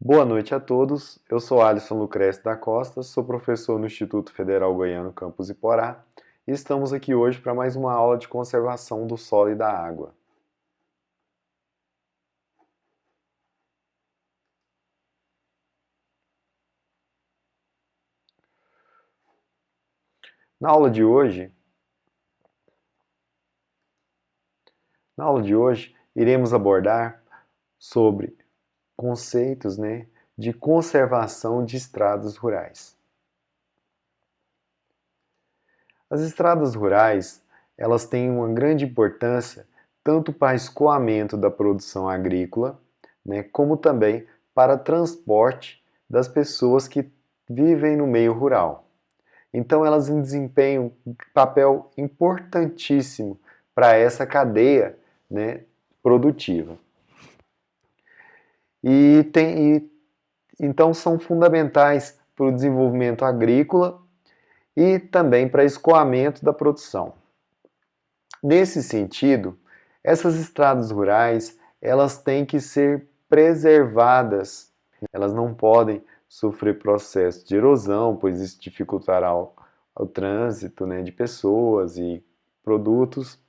Boa noite a todos. Eu sou Alisson Lucrece da Costa, sou professor no Instituto Federal Goiano Campus Iporá e estamos aqui hoje para mais uma aula de conservação do solo e da água. Na aula de hoje, iremos abordar sobre conceitos, de conservação de estradas rurais. As estradas rurais, elas têm uma grande importância tanto para escoamento da produção agrícola, como também para transporte das pessoas que vivem no meio rural. Então elas desempenham um papel importantíssimo para essa cadeia, produtiva. Então são fundamentais para o desenvolvimento agrícola e também para escoamento da produção. Nesse sentido, essas estradas rurais, elas têm que ser preservadas. Elas não podem sofrer processo de erosão, pois isso dificultará o trânsito, de pessoas e produtos.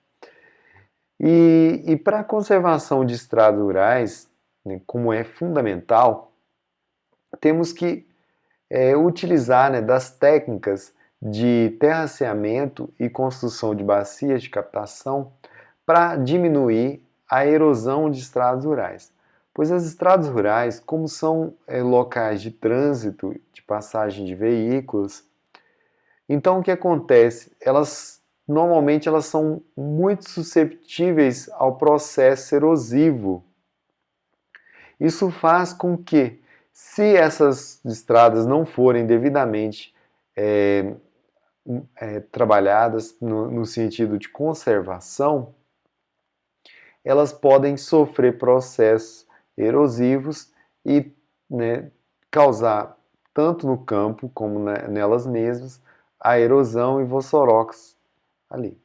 E para a conservação de estradas rurais, como é fundamental, temos que utilizar das técnicas de terraceamento e construção de bacias de captação para diminuir a erosão de estradas rurais. Pois as estradas rurais, como são locais de trânsito, de passagem de veículos, então o que acontece? Normalmente elas são muito susceptíveis ao processo erosivo. Isso faz com que, se essas estradas não forem devidamente trabalhadas no sentido de conservação, elas podem sofrer processos erosivos e causar, tanto no campo como nelas mesmas, a erosão e vossorox ali.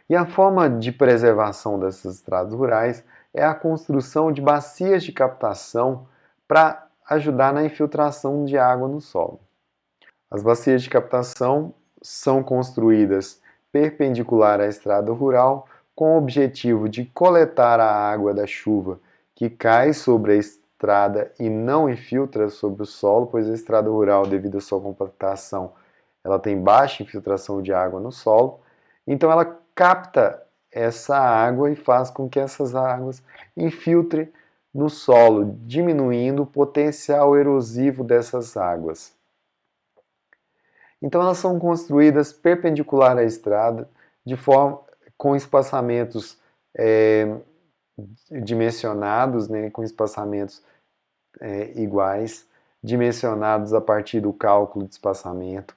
E a forma de preservação dessas estradas rurais é a construção de bacias de captação para ajudar na infiltração de água no solo. As bacias de captação são construídas perpendicular à estrada rural com o objetivo de coletar a água da chuva que cai sobre a estrada e não infiltra sobre o solo, pois a estrada rural, devido à sua compactação, ela tem baixa infiltração de água no solo, então ela capta essa água e faz com que essas águas infiltrem no solo, diminuindo o potencial erosivo dessas águas. Então elas são construídas perpendicular à estrada, com espaçamentos dimensionados, com espaçamentos iguais, dimensionados a partir do cálculo de espaçamento.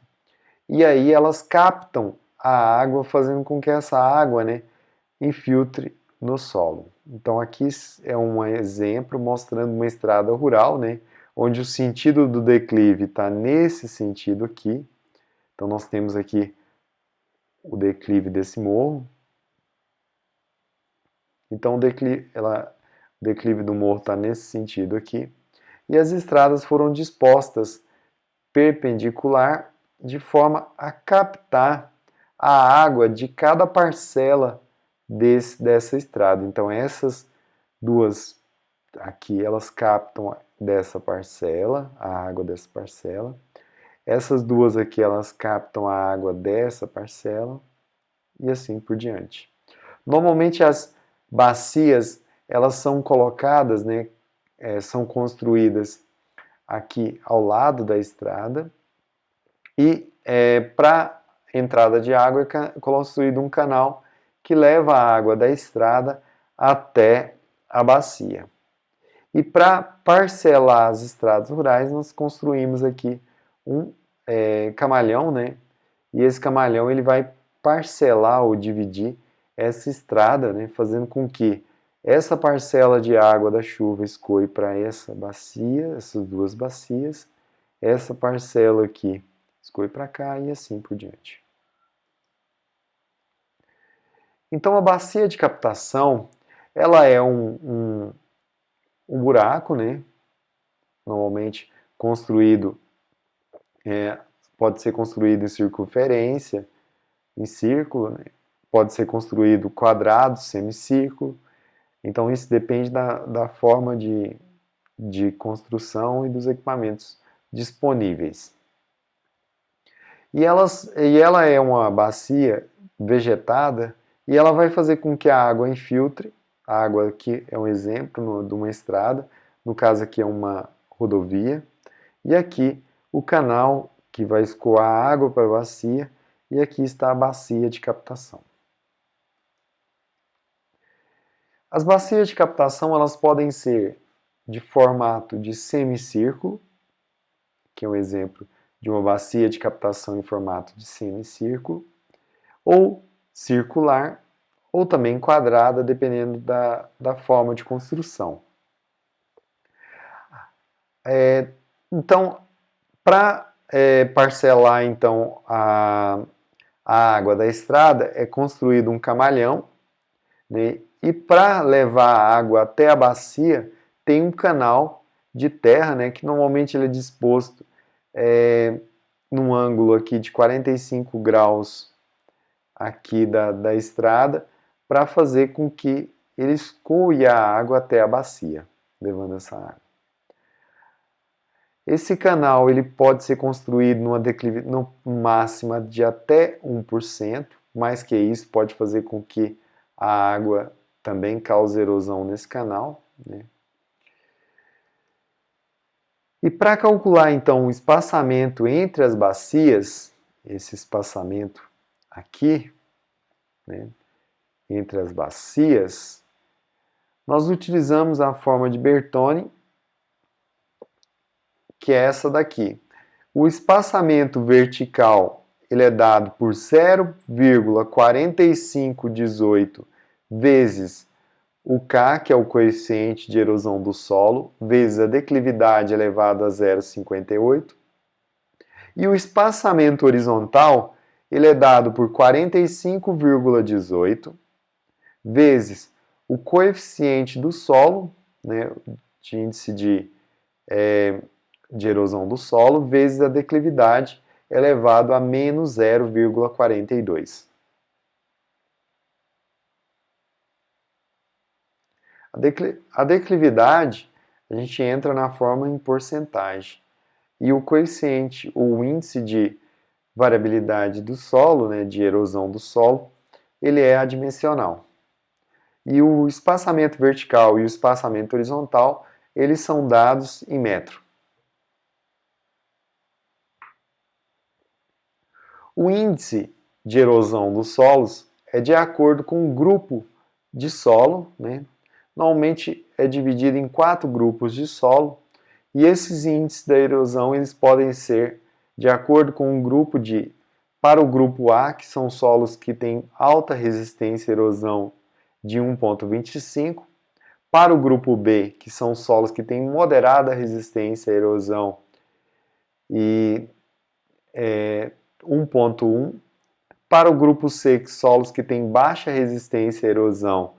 E aí elas captam a água, fazendo com que essa água infiltre no solo. Então aqui é um exemplo mostrando uma estrada rural, onde o sentido do declive está nesse sentido aqui. Então nós temos aqui o declive desse morro. Então o declive do morro está nesse sentido aqui. E as estradas foram dispostas perpendicular de forma a captar a água de cada parcela dessa estrada. Então essas duas aqui, elas captam dessa parcela, a água dessa parcela. Essas duas aqui, elas captam a água dessa parcela e assim por diante. Normalmente as bacias, elas são colocadas, são construídas aqui ao lado da estrada e para entrada de água é construído um canal que leva a água da estrada até a bacia. E para parcelar as estradas rurais, nós construímos aqui um camalhão, e esse camalhão ele vai parcelar ou dividir essa estrada, fazendo com que essa parcela de água da chuva escoe para essa bacia, essas duas bacias, essa parcela aqui escoe para cá e assim por diante. Então a bacia de captação, ela é um buraco, normalmente construído, pode ser construído em circunferência, em círculo, né? Pode ser construído quadrado, semicírculo. Então isso depende da forma de construção e dos equipamentos disponíveis. E ela é uma bacia vegetada e ela vai fazer com que a água infiltre. A água aqui é um exemplo de uma estrada, no caso aqui é uma rodovia. E aqui o canal que vai escoar a água para a bacia e aqui está a bacia de captação. As bacias de captação elas podem ser de formato de semicírculo, que é um exemplo de uma bacia de captação em formato de semicírculo, ou circular, ou também quadrada, dependendo da forma de construção. Então, para parcelar então a água da estrada, é construído um camalhão, né? E para levar a água até a bacia, tem um canal de terra, né, que normalmente ele é disposto num ângulo aqui de 45 graus aqui da estrada, para fazer com que ele escoe a água até a bacia, levando essa água. Esse canal ele pode ser construído numa declividade máxima de até 1%, mais que isso pode fazer com que a água também cause erosão nesse canal, né? E para calcular então o espaçamento entre as bacias, esse espaçamento aqui, né, entre as bacias, nós utilizamos a forma de Bertone, que é essa daqui. O espaçamento vertical ele é dado por 0,4518 vezes o K, que é o coeficiente de erosão do solo, vezes a declividade elevado a 0,58. E o espaçamento horizontal ele é dado por 45,18 vezes o coeficiente do solo, né, de índice de erosão do solo, vezes a declividade elevado a menos 0,42. A declividade, a gente entra na forma em porcentagem. E o coeficiente, o índice de variabilidade do solo, né, de erosão do solo, ele é adimensional. E o espaçamento vertical e o espaçamento horizontal, eles são dados em metro. O índice de erosão dos solos é de acordo com o grupo de solo, né? Normalmente é dividido em 4 grupos de solo, e esses índices da erosão eles podem ser de acordo com um grupo para o grupo A, que são solos que têm alta resistência à erosão de 1,25, para o grupo B, que são solos que têm moderada resistência à erosão e 1,1, para o grupo C, que solos que têm baixa resistência à erosão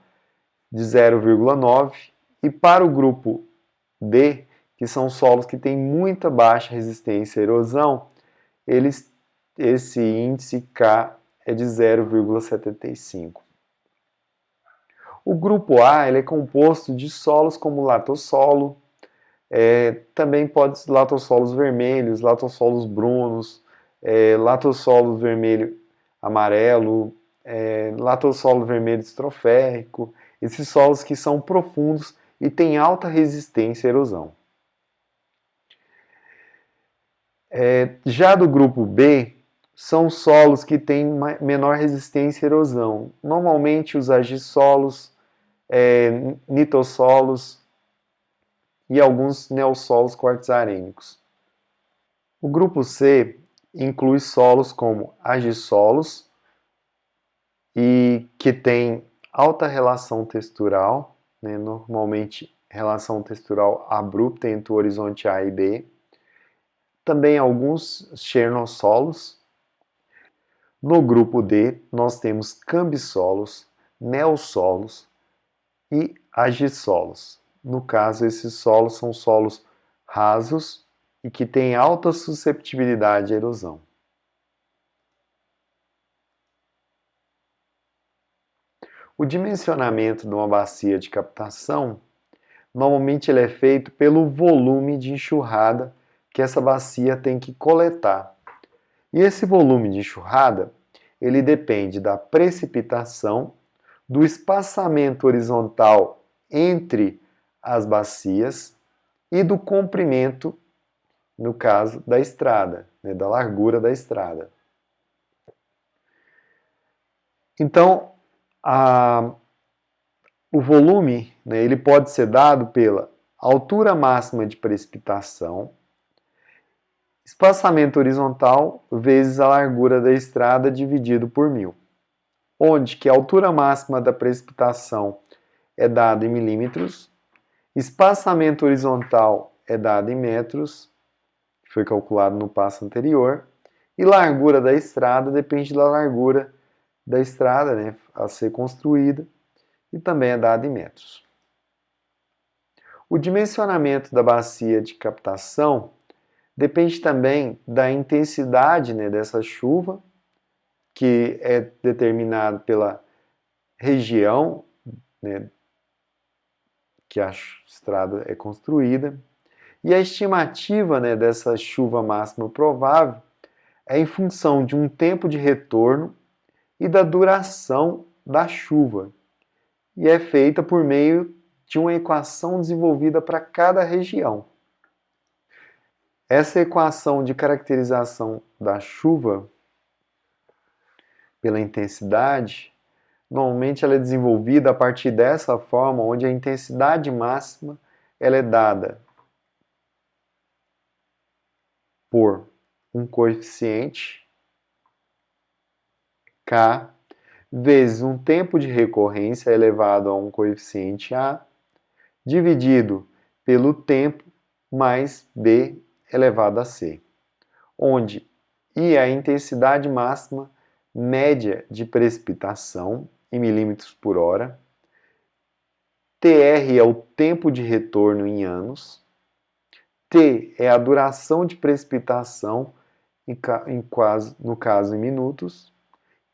de 0,9, e para o grupo D, que são solos que têm muita baixa resistência à erosão, esse índice K é de 0,75. O grupo A ele é composto de solos como latossolo, também pode ser latossolos vermelhos, latossolos brunos, latossolo vermelho amarelo, latossolo vermelho estroférrico, esses solos que são profundos e têm alta resistência à erosão. Já do grupo B, são solos que têm menor resistência à erosão. Normalmente os agissolos, nitossolos e alguns neossolos quartzarênicos. O grupo C inclui solos como agissolos e que tem alta relação textural, né, normalmente relação textural abrupta entre o horizonte A e B. Também alguns chernossolos. No grupo D, nós temos cambissolos, neossolos e agissolos. No caso, esses solos são solos rasos e que têm alta susceptibilidade à erosão. O dimensionamento de uma bacia de captação, normalmente ele é feito pelo volume de enxurrada que essa bacia tem que coletar. E esse volume de enxurrada, ele depende da precipitação, do espaçamento horizontal entre as bacias e do comprimento, no caso, da estrada, né, da largura da estrada. Então, o volume, né, ele pode ser dado pela altura máxima de precipitação, espaçamento horizontal vezes a largura da estrada dividido por 1000, onde que a altura máxima da precipitação é dada em milímetros, espaçamento horizontal é dado em metros, que foi calculado no passo anterior, e largura da estrada depende da largura da estrada, né, a ser construída, e também é dado em metros. O dimensionamento da bacia de captação depende também da intensidade, né, dessa chuva, que é determinado pela região, né, que a estrada é construída. E a estimativa, né, dessa chuva máxima provável é em função de um tempo de retorno e da duração da chuva. E é feita por meio de uma equação desenvolvida para cada região. Essa equação de caracterização da chuva pela intensidade, normalmente ela é desenvolvida a partir dessa forma, onde a intensidade máxima ela é dada por um coeficiente K vezes um tempo de recorrência elevado a um coeficiente A, dividido pelo tempo mais B elevado a C, onde I é a intensidade máxima média de precipitação em milímetros por hora, TR é o tempo de retorno em anos, T é a duração de precipitação, no caso em minutos,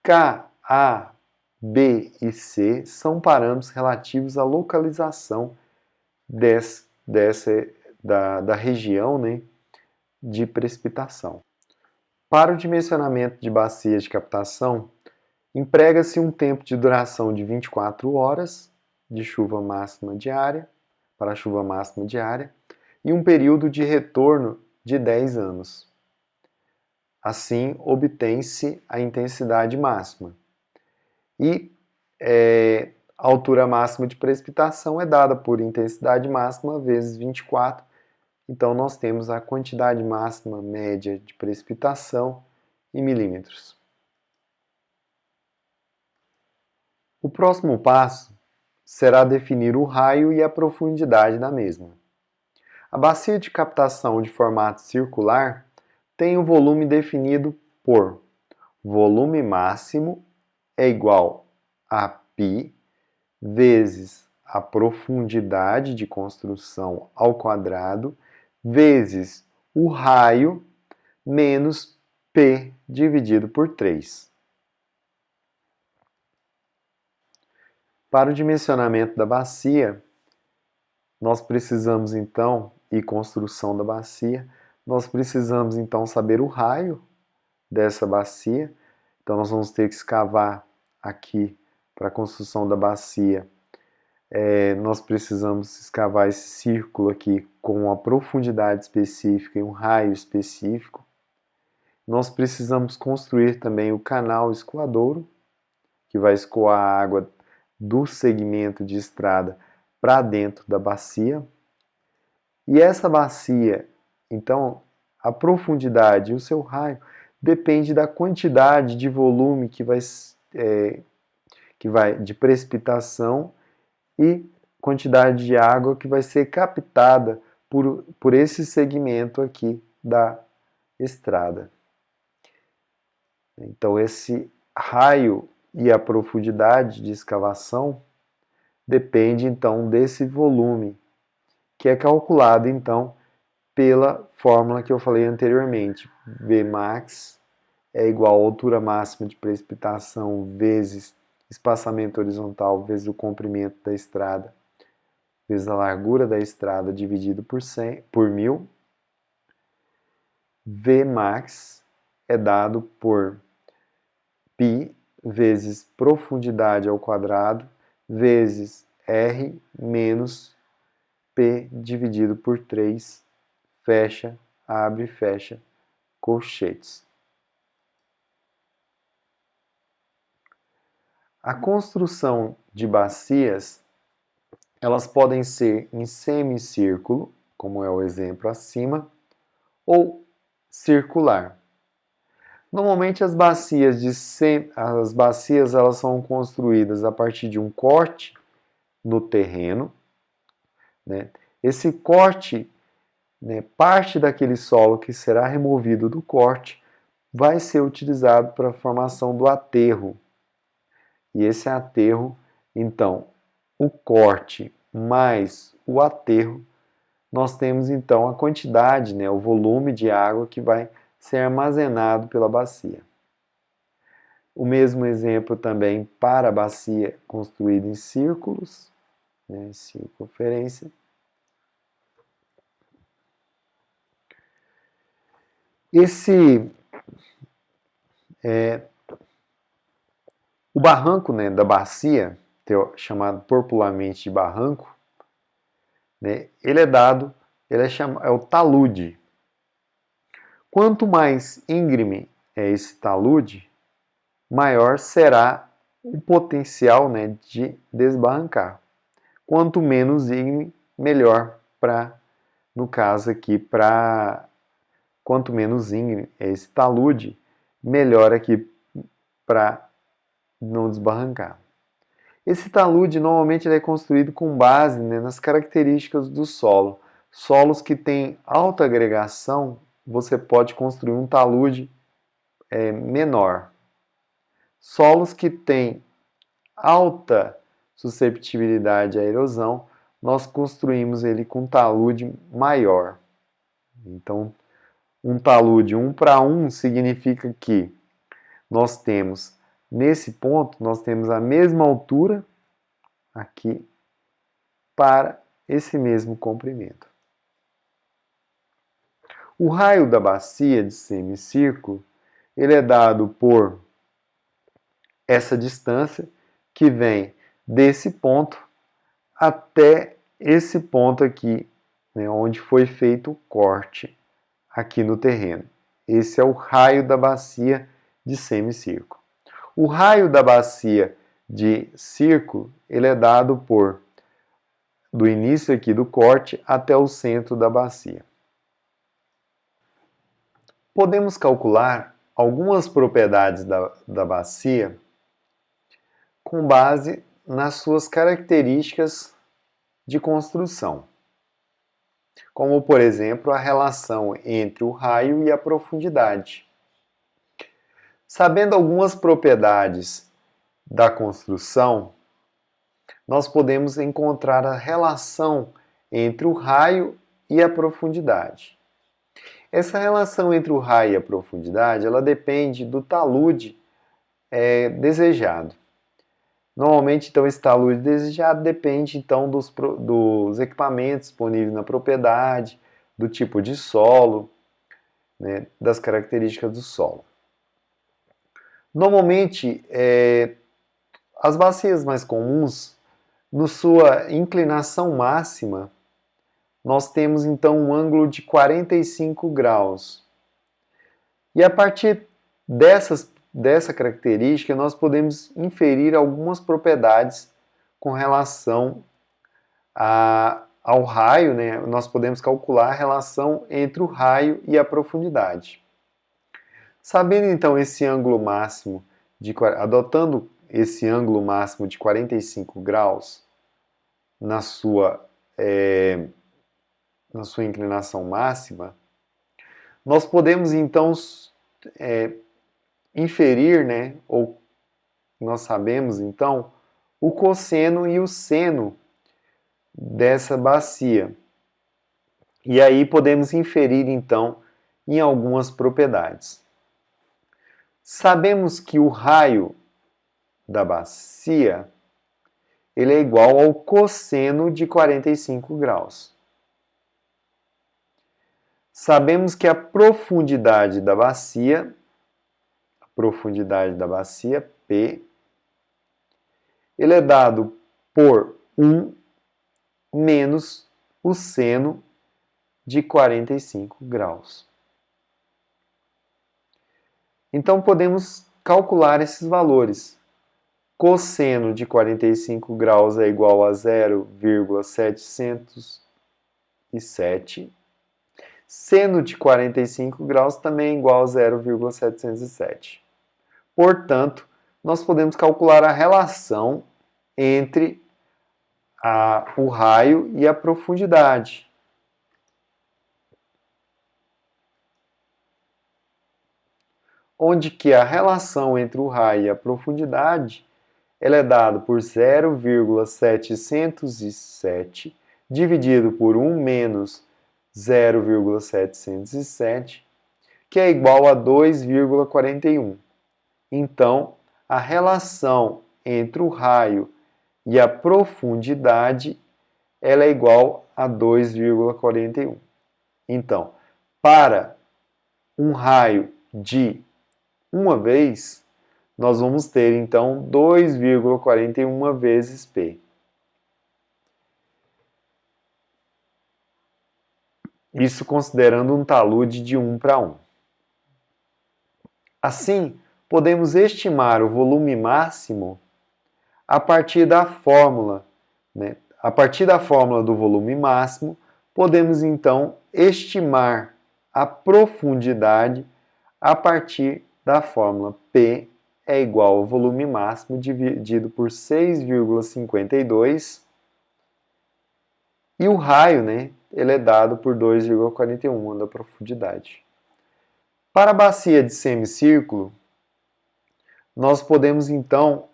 K, A, B e C são parâmetros relativos à localização da região, né, de precipitação. Para o dimensionamento de bacias de captação, emprega-se um tempo de duração de 24 horas de chuva máxima diária, para a chuva máxima diária, e um período de retorno de 10 anos. Assim, obtém-se a intensidade máxima. E a altura máxima de precipitação é dada por intensidade máxima vezes 24. Então, nós temos a quantidade máxima média de precipitação em milímetros. O próximo passo será definir o raio e a profundidade da mesma. A bacia de captação de formato circular tem o volume definido por volume máximo é igual a π vezes a profundidade de construção ao quadrado vezes o raio menos P dividido por 3. Para o dimensionamento da bacia, nós precisamos então, e construção da bacia, nós precisamos então saber o raio dessa bacia. Então nós vamos ter que escavar aqui para a construção da bacia. Nós precisamos escavar esse círculo aqui com uma profundidade específica e um raio específico. Nós precisamos construir também o canal escoadouro, que vai escoar a água do segmento de estrada para dentro da bacia. E essa bacia, então, a profundidade e o seu raio depende da quantidade de volume que vai de precipitação e quantidade de água que vai ser captada por esse segmento aqui da estrada. Então, esse raio e a profundidade de escavação depende, então, desse volume, que é calculado, então, pela fórmula que eu falei anteriormente. Vmax é igual à altura máxima de precipitação vezes espaçamento horizontal vezes o comprimento da estrada vezes a largura da estrada dividido por 1000. Vmax é dado por π vezes profundidade ao quadrado vezes r menos p dividido por 3, fecha, abre, fecha, colchetes. A construção de bacias, elas podem ser em semicírculo, como é o exemplo acima, ou circular. Normalmente as bacias elas são construídas a partir de um corte no terreno, né? Esse corte, né, parte daquele solo que será removido do corte vai ser utilizado para a formação do aterro. E esse aterro, então, o corte mais o aterro, nós temos então a quantidade, né, o volume de água que vai ser armazenado pela bacia. O mesmo exemplo também para a bacia construída em círculos, né, circunferência. O barranco, né, da bacia, chamado popularmente de barranco, né, ele é o talude. Quanto mais íngreme é esse talude, maior será o potencial, né, de desbarrancar. Quanto menos íngreme, melhor no caso aqui, quanto menos íngreme é esse talude, melhor aqui para não desbarrancar. Esse talude normalmente ele é construído com base, né, nas características do solo. Solos que têm alta agregação, você pode construir um talude menor. Solos que têm alta susceptibilidade à erosão, nós construímos ele com talude maior. Então, um talude 1:1 significa que nós temos, nesse ponto, nós temos a mesma altura aqui para esse mesmo comprimento. O raio da bacia de semicírculo, ele é dado por essa distância que vem desse ponto até esse ponto aqui, né, onde foi feito o corte aqui no terreno. Esse é o raio da bacia de semicírculo. O raio da bacia de círculo, ele é dado do início aqui do corte até o centro da bacia. Podemos calcular algumas propriedades da bacia com base nas suas características de construção, como, por exemplo, a relação entre o raio e a profundidade. Sabendo algumas propriedades da construção, nós podemos encontrar a relação entre o raio e a profundidade. Essa relação entre o raio e a profundidade, ela depende do talude desejado. Normalmente, então, esse talude desejado depende, então, dos equipamentos disponíveis na propriedade, do tipo de solo, né, das características do solo. Normalmente, as bacias mais comuns, na sua inclinação máxima, nós temos, então, um ângulo de 45 graus. E a partir dessa característica, nós podemos inferir algumas propriedades com relação ao raio, né? Nós podemos calcular a relação entre o raio e a profundidade. Sabendo então esse ângulo máximo, adotando esse ângulo máximo de 45 graus na sua inclinação máxima, nós podemos então inferir, né, ou nós sabemos então o cosseno e o seno dessa bacia. E aí podemos inferir, então, em algumas propriedades. Sabemos que o raio da bacia ele é igual ao cosseno de 45 graus. Sabemos que a profundidade da bacia, P, ele é dado por 1 menos o seno de 45 graus. Então podemos calcular esses valores. Cosseno de 45 graus é igual a 0,707. Seno de 45 graus também é igual a 0,707. Portanto, nós podemos calcular a relação entre o raio e a profundidade. Onde que a relação entre o raio e a profundidade ela é dada por 0,707 dividido por 1 menos 0,707, que é igual a 2,41. Então, a relação entre o raio e a profundidade ela é igual a 2,41. Então, para um raio de uma vez, nós vamos ter, então, 2,41 vezes P. Isso considerando um talude de 1 para 1. Assim, podemos estimar o volume máximo a partir da fórmula. A partir da fórmula do volume máximo, podemos, então, estimar a profundidade a partir da fórmula P é igual ao volume máximo dividido por 6,52 e o raio, ele é dado por 2,41 da profundidade. Para a bacia de semicírculo, nós podemos então,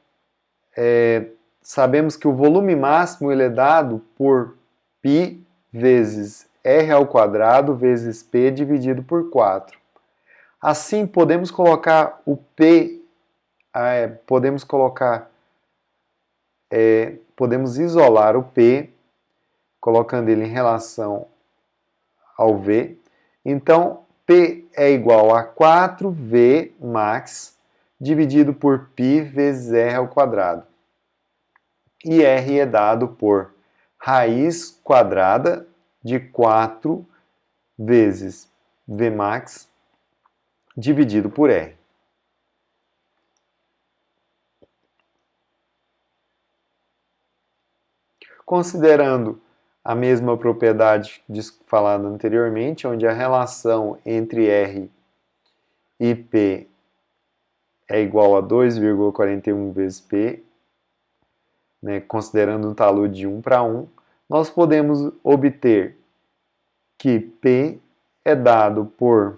sabemos que o volume máximo ele é dado por π vezes r ao quadrado vezes p dividido por 4. Assim, podemos colocar o P podemos isolar o P, colocando ele em relação ao V. Então, P é igual a 4V max dividido por π vezes R ao quadrado. E R é dado por raiz quadrada de 4 vezes V max dividido por R. Considerando a mesma propriedade falada anteriormente, onde a relação entre R e P é igual a 2,41 vezes P, considerando um talude de 1 para 1, nós podemos obter que P é dado por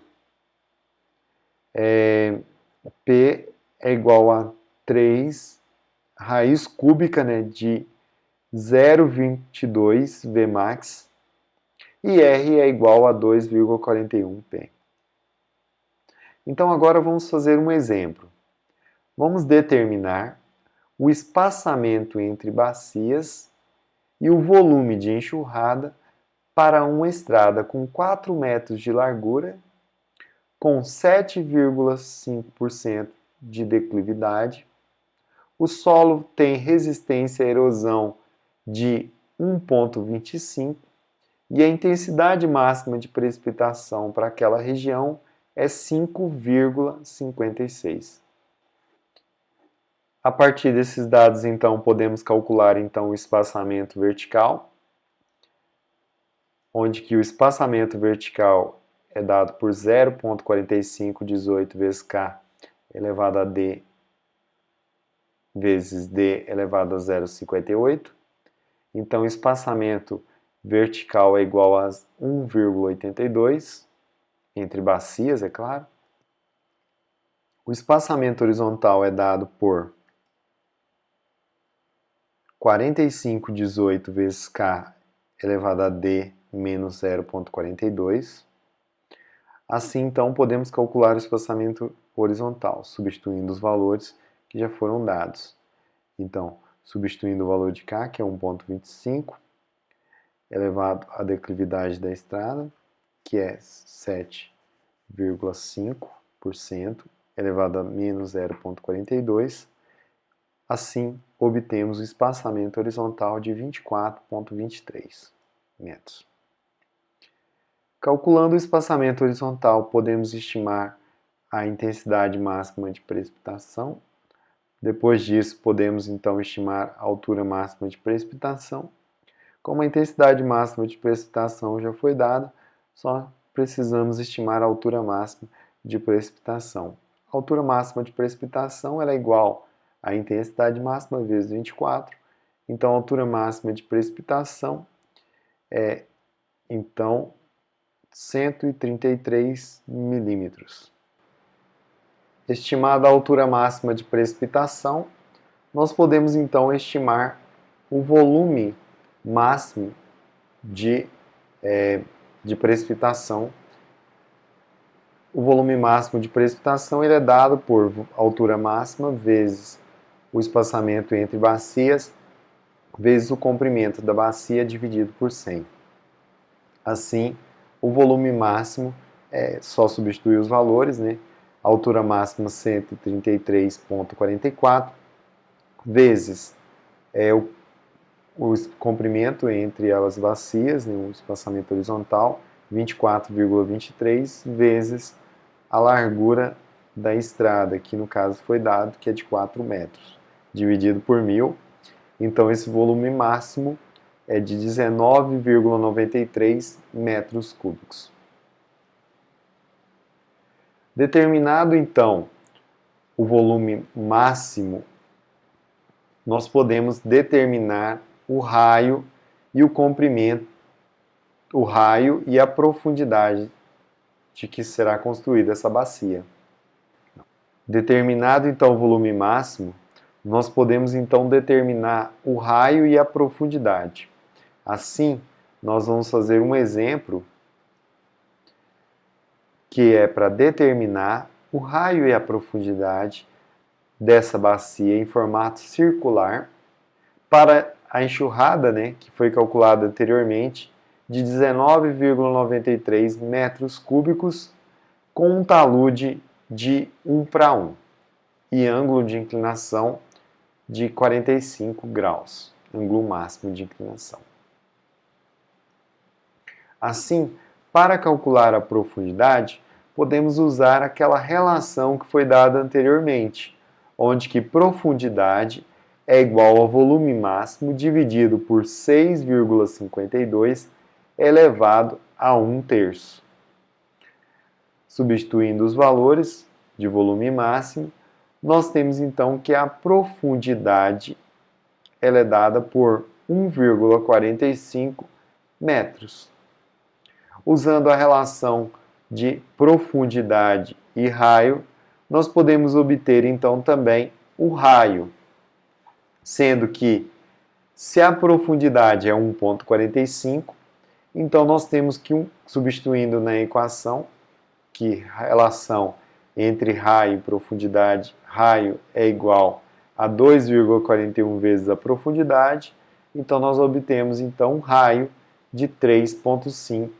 P é igual a 3 raiz cúbica de 0,22 Vmax e R é igual a 2,41 P. Então agora vamos fazer um exemplo. Vamos determinar o espaçamento entre bacias e o volume de enxurrada para uma estrada com 4 metros de largura, com 7,5% de declividade. O solo tem resistência à erosão de 1,25 e a intensidade máxima de precipitação para aquela região é 5,56. A partir desses dados, então, podemos calcular o espaçamento vertical, onde que o espaçamento vertical é dado por 0,4518 vezes K elevado a D vezes D elevado a 0,58. Então, o espaçamento vertical é igual a 1,82, entre bacias, é claro. O espaçamento horizontal é dado por 4518 vezes K elevado a D menos 0,42. Assim, então, podemos calcular o espaçamento horizontal, substituindo os valores que já foram dados. Então, substituindo o valor de K, que é 1,25, elevado à declividade da estrada, que é 7,5%, elevado a menos 0,42. Assim, obtemos o espaçamento horizontal de 24,23 metros. Calculando o espaçamento horizontal, podemos estimar a intensidade máxima de precipitação. Depois disso, podemos então estimar a altura máxima de precipitação. Como a intensidade máxima de precipitação já foi dada, só precisamos estimar a altura máxima de precipitação. A altura máxima de precipitação ela é igual à intensidade máxima vezes 24. Então, a altura máxima de precipitação é, então, 133 milímetros. Estimada a altura máxima de precipitação, nós podemos então estimar o volume máximo de precipitação. O volume máximo de precipitação ele é dado por altura máxima vezes o espaçamento entre bacias vezes o comprimento da bacia dividido por 100. Assim, o volume máximo só substitui os valores, né? A altura máxima 133,44 vezes o comprimento entre as bacias, né? O espaçamento horizontal, 24,23 vezes a largura da estrada, que no caso foi dado que é de 4 metros, dividido por 1000. Então, esse volume máximo é de 19,93 metros cúbicos. Determinado, então, o volume máximo, nós podemos determinar o raio e o comprimento, o raio e a profundidade de que será construída essa bacia. Determinado, então, o volume máximo, nós podemos, então, determinar o raio e a profundidade. Assim, nós vamos fazer um exemplo que é para determinar o raio e a profundidade dessa bacia em formato circular para a enxurrada, né, que foi calculada anteriormente, de 19,93 metros cúbicos com um talude de 1:1 e ângulo de inclinação de 45 graus, ângulo máximo de inclinação. Assim, para calcular a profundidade, podemos usar aquela relação que foi dada anteriormente, onde que profundidade é igual ao volume máximo dividido por 6,52 elevado a 1/3. Substituindo os valores de volume máximo, nós temos então que a profundidade ela é dada por 1,45 metros. Usando a relação de profundidade e raio, nós podemos obter então também o raio, sendo que se a profundidade é 1,45, então nós temos que, substituindo na equação, que a relação entre raio e profundidade, raio é igual a 2,41 vezes a profundidade, então nós obtemos então um raio de 3,5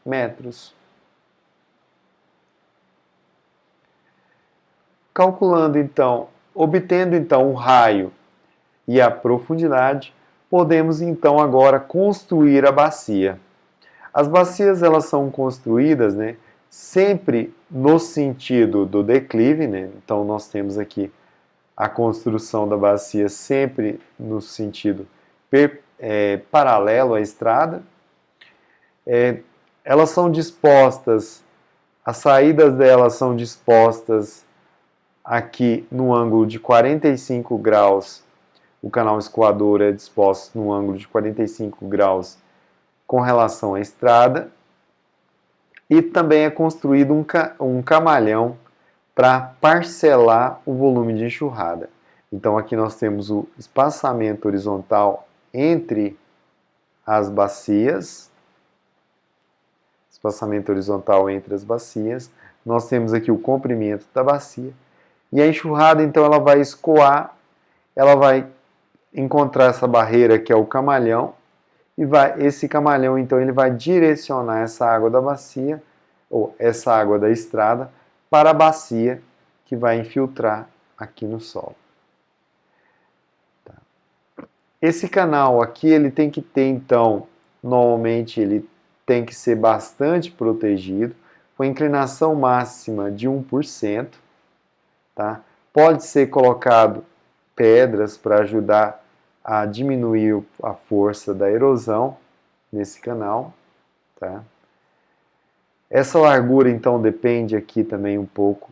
metros. Calculando então, obtendo então o raio e a profundidade, podemos então agora construir a bacia. As bacias elas são construídas, né, sempre no sentido do declive, né? Então nós temos aqui a construção da bacia sempre no sentido paralelo à estrada. Elas são dispostas, as saídas delas são dispostas aqui no ângulo de 45 graus, o canal escoador é disposto no ângulo de 45 graus com relação à estrada, e também é construído um camalhão para parcelar o volume de enxurrada. Então aqui nós temos o espaçamento horizontal entre as bacias, espaçamento horizontal entre as bacias. Nós temos aqui o comprimento da bacia. E a enxurrada, então, ela vai escoar, ela vai encontrar essa barreira que é o camalhão, e esse camalhão, então, ele vai direcionar essa água da bacia, ou essa água da estrada, para a bacia que vai infiltrar aqui no solo. Tá. Esse canal aqui, ele tem que ter, então, normalmente ele tem que ser bastante protegido, com inclinação máxima de 1%. Tá? Pode ser colocado pedras para ajudar a diminuir a força da erosão nesse canal. Tá? Essa largura, então, depende aqui também um pouco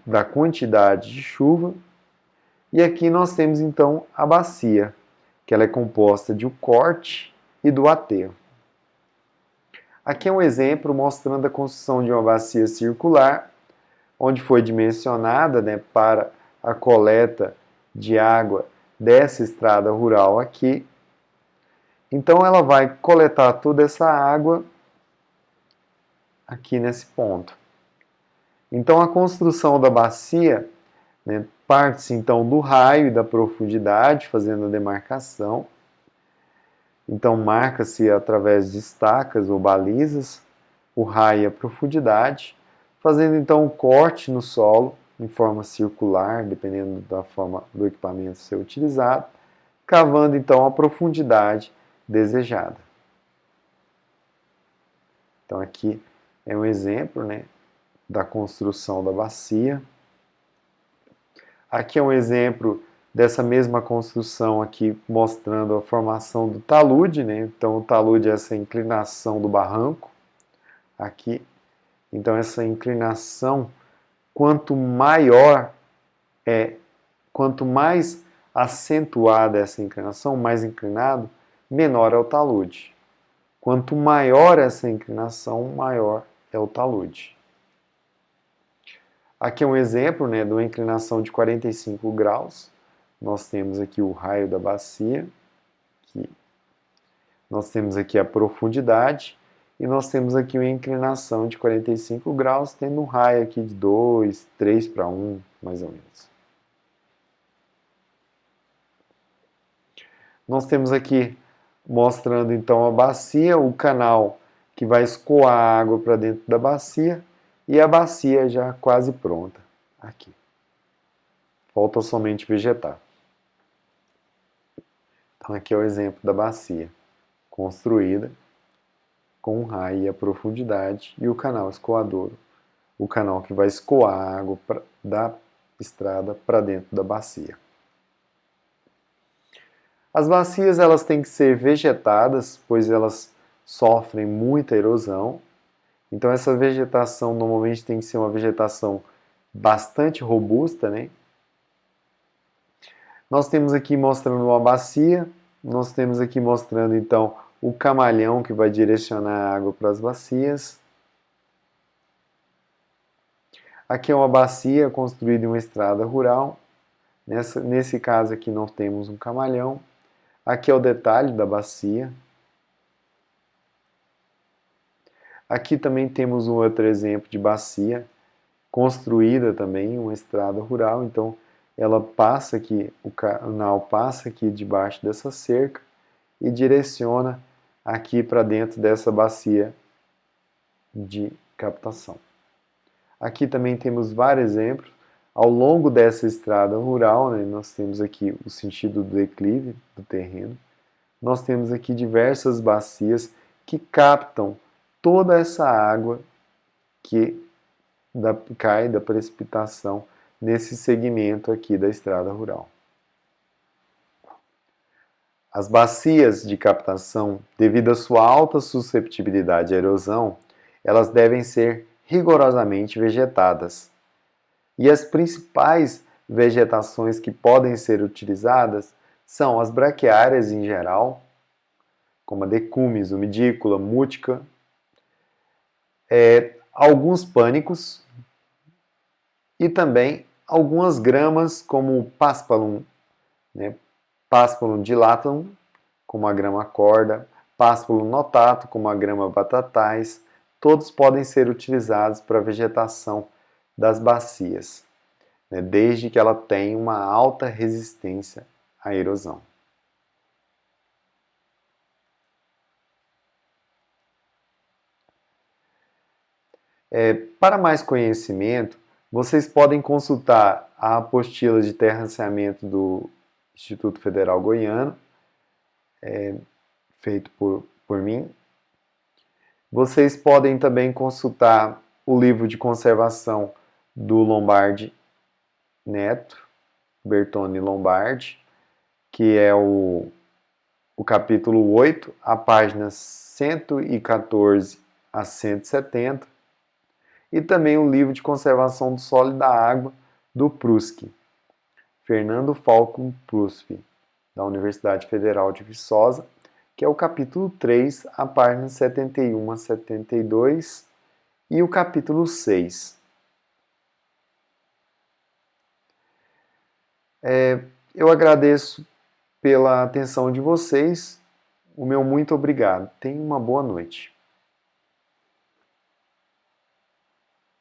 da quantidade de chuva. E aqui nós temos, então, a bacia, que ela é composta de um corte e do aterro. Aqui é um exemplo mostrando a construção de uma bacia circular, onde foi dimensionada, né, para a coleta de água dessa estrada rural aqui. Então ela vai coletar toda essa água aqui nesse ponto. Então a construção da bacia, né, parte-se então do raio e da profundidade, fazendo a demarcação. Então marca-se através de estacas ou balizas o raio e a profundidade, fazendo então um corte no solo em forma circular, dependendo da forma do equipamento ser utilizado, cavando então a profundidade desejada. Então aqui é um exemplo, né, da construção da bacia. Aqui é um exemplo dessa mesma construção aqui, mostrando a formação do talude, né? Então o talude é essa inclinação do barranco aqui. Então essa inclinação, quanto mais acentuada essa inclinação, mais inclinado, menor é o talude. Quanto maior essa inclinação, maior é o talude. Aqui é um exemplo, né, de uma inclinação de 45 graus. Nós temos aqui o raio da bacia, nós temos aqui a profundidade, e nós temos aqui uma inclinação de 45 graus, tendo um raio aqui de 2, 3 para 1, mais ou menos. Nós temos aqui mostrando então a bacia, o canal que vai escoar a água para dentro da bacia, e a bacia já quase pronta aqui. Falta somente vegetar. Então aqui é o exemplo da bacia construída com o raio e a profundidade e o canal escoador, o canal que vai escoar a água da estrada para dentro da bacia. As bacias elas têm que ser vegetadas, pois elas sofrem muita erosão. Então essa vegetação normalmente tem que ser uma vegetação bastante robusta, né? Nós temos aqui mostrando uma bacia, nós temos aqui mostrando então o camalhão que vai direcionar a água para as bacias. Aqui é uma bacia construída em uma estrada rural. Nesse caso aqui não temos um camalhão. Aqui é o detalhe da bacia. Aqui também temos um outro exemplo de bacia construída também em uma estrada rural. Então ela passa aqui, o canal passa aqui debaixo dessa cerca e direciona aqui para dentro dessa bacia de captação. Aqui também temos vários exemplos. Ao longo dessa estrada rural, né, nós temos aqui o sentido do declive do terreno. Nós temos aqui diversas bacias que captam toda essa água que cai da precipitação nesse segmento aqui da estrada rural. As bacias de captação, devido à sua alta susceptibilidade à erosão, elas devem ser rigorosamente vegetadas. E as principais vegetações que podem ser utilizadas são as braquiárias em geral, como a decumis, umidícula, mútica, alguns pânicos e também algumas gramas como o paspalum, né? Paspalum dilatum, como a grama corda, Paspalum notatum, como a grama batatais, todos podem ser utilizados para a vegetação das bacias, né, desde que ela tenha uma alta resistência à erosão. Para mais conhecimento, vocês podem consultar a apostila de terraceamento do Instituto Federal Goiano, feito por mim. Vocês podem também consultar o livro de conservação do Lombardi Neto, Bertone Lombardi, que é o capítulo 8, a páginas 114 a 170, e também o livro de conservação do solo e da água do Prusky, Fernando Falcon Prusky, da Universidade Federal de Viçosa, que é o capítulo 3, a páginas 71 a 72, e o capítulo 6. Eu agradeço pela atenção de vocês. O meu muito obrigado. Tenham uma boa noite.